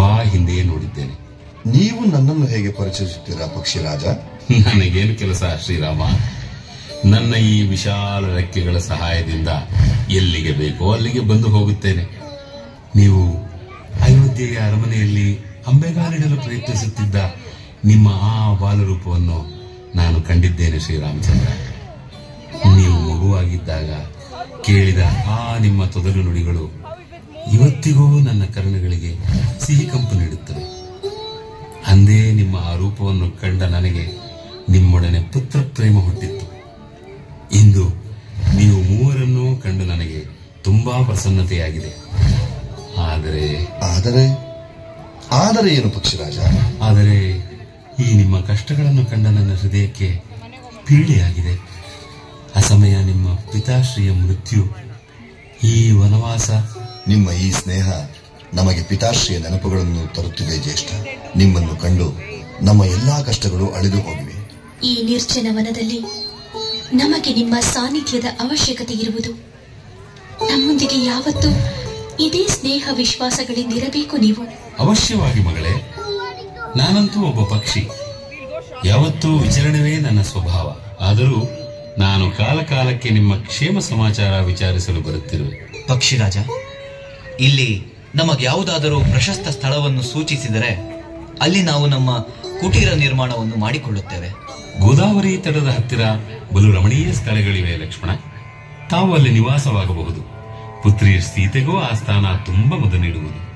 ತುಂಬಾ ಹಿಂದೆಯೇ ನೋಡಿದ್ದೇನೆ. ನೀವು ನನ್ನನ್ನು ಹೇಗೆ ಪರಿಚಯಿಸುತ್ತೀರಾ ಪಕ್ಷಿರಾಜ? ನನಗೇನು ಕೆಲಸ ಶ್ರೀರಾಮ. ನನ್ನ ಈ ವಿಶಾಲ ರೆಕ್ಕೆಗಳ ಸಹಾಯದಿಂದ ಎಲ್ಲಿಗೆ ಬೇಕೋ ಅಲ್ಲಿಗೆ ಬಂದು ಹೋಗುತ್ತೇನೆ. ನೀವು ಅಯೋಧ್ಯೆಯ ಅರಮನೆಯಲ್ಲಿ ಅಂಬೆಗಾಲಿಡಲು ಪ್ರಯತ್ನಿಸುತ್ತಿದ್ದ ನಿಮ್ಮ ಆ ಬಾಲರೂಪವನ್ನು ನಾನು ಕಂಡಿದ್ದೇನೆ ಶ್ರೀರಾಮಚಂದ್ರ. ನೀವು ಮಗುವಾಗಿದ್ದಾಗ ಕೇಳಿದ ಆ ನಿಮ್ಮ ತೊದಲು ನುಡಿಗಳು ಇವತ್ತಿಗೂ ನನ್ನ ಕರ್ಣಗಳಿಗೆ ಸಿಹಿ ಕಂಪು ನೀಡುತ್ತವೆ. ಅಂದೇ ನಿಮ್ಮ ಆ ರೂಪವನ್ನು ಕಂಡ ನನಗೆ ನಿಮ್ಮೊಡನೆ ಪುತ್ರ ಪ್ರೇಮ ಹುಟ್ಟಿತ್ತು. ಇಂದು ನೀವು ಮೂವರನ್ನೂ ಕಂಡು ನನಗೆ ತುಂಬಾ ಪ್ರಸನ್ನತೆಯಾಗಿದೆ. ಆದರೆ ಏನು ಪಕ್ಷಿರಾಜ? ಆದರೆ ಈ ನಿಮ್ಮ ಕಷ್ಟಗಳನ್ನು ಕಂಡ ನನ್ನ ಹೃದಯಕ್ಕೆ ಪೀಡೆಯಾಗಿದೆ. ಅಸಮಯ ನಿಮ್ಮ ಪಿತಾಶ್ರೀಯ ಮೃತ್ಯು, ಈ ವನವಾಸ, ನಿಮ್ಮ ಈ ಸ್ನೇಹ ನಮಗೆ ಪಿತಾಶ್ರೀಯ ನೆನಪುಗಳನ್ನು ತರುತ್ತಿದೆ ಜ್ಯೇಷ್ಠ. ನಿಮ್ಮನ್ನು ಕಂಡು ನಮ್ಮ ಎಲ್ಲಾ ಕಷ್ಟಗಳು ಅಳಿದು ಹೋಗಿವೆ. ಈ ನಿರ್ಜನ ವನದಲ್ಲಿ ನಮಗೆ ನಿಮ್ಮ ಸಾನ್ನಿಧ್ಯದ ಅವಶ್ಯಕತೆ ಇರುವುದು. ನಮ್ಮೊಂದಿಗೆ ಯಾವತ್ತೂ ಇದೇ ಸ್ನೇಹ ವಿಶ್ವಾಸಗಳಿಂದಿರಬೇಕು ನೀವು. ಅವಶ್ಯವಾಗಿ ಮಗಳೇ. ನಾನಂತೂ ಒಬ್ಬ ಪಕ್ಷಿ. ಯಾವತ್ತೂ ವಿಚರಣವೇ ನನ್ನ ಸ್ವಭಾವ. ಆದರೂ ನಾನು ಕಾಲಕಾಲಕ್ಕೆ ನಿಮ್ಮ ಕ್ಷೇಮ ಸಮಾಚಾರ ವಿಚಾರಿಸಲು ಬರುತ್ತಿರುವೆ. ಪಕ್ಷಿರಾಜ, ಇಲ್ಲಿ ನಮಗೆ ಯಾವುದಾದರೂ ಪ್ರಶಸ್ತ ಸ್ಥಳವನ್ನು ಸೂಚಿಸಿದರೆ ಅಲ್ಲಿ ನಾವು ನಮ್ಮ ಕುಟೀರ ನಿರ್ಮಾಣವನ್ನು ಮಾಡಿಕೊಳ್ಳುತ್ತೇವೆ. ಗೋದಾವರಿ ತಟದ ಹತ್ತಿರ ಬಲು ರಮಣೀಯ ಸ್ಥಳಗಳಿವೆ ಲಕ್ಷ್ಮಣ. ತಾವು ಅಲ್ಲಿ ನಿವಾಸವಾಗಬಹುದು. ಪುತ್ರಿ ಸೀತೆಗೂ ಆ ಸ್ಥಾನ ತುಂಬಾ ಮುದ ನೀಡುವುದು.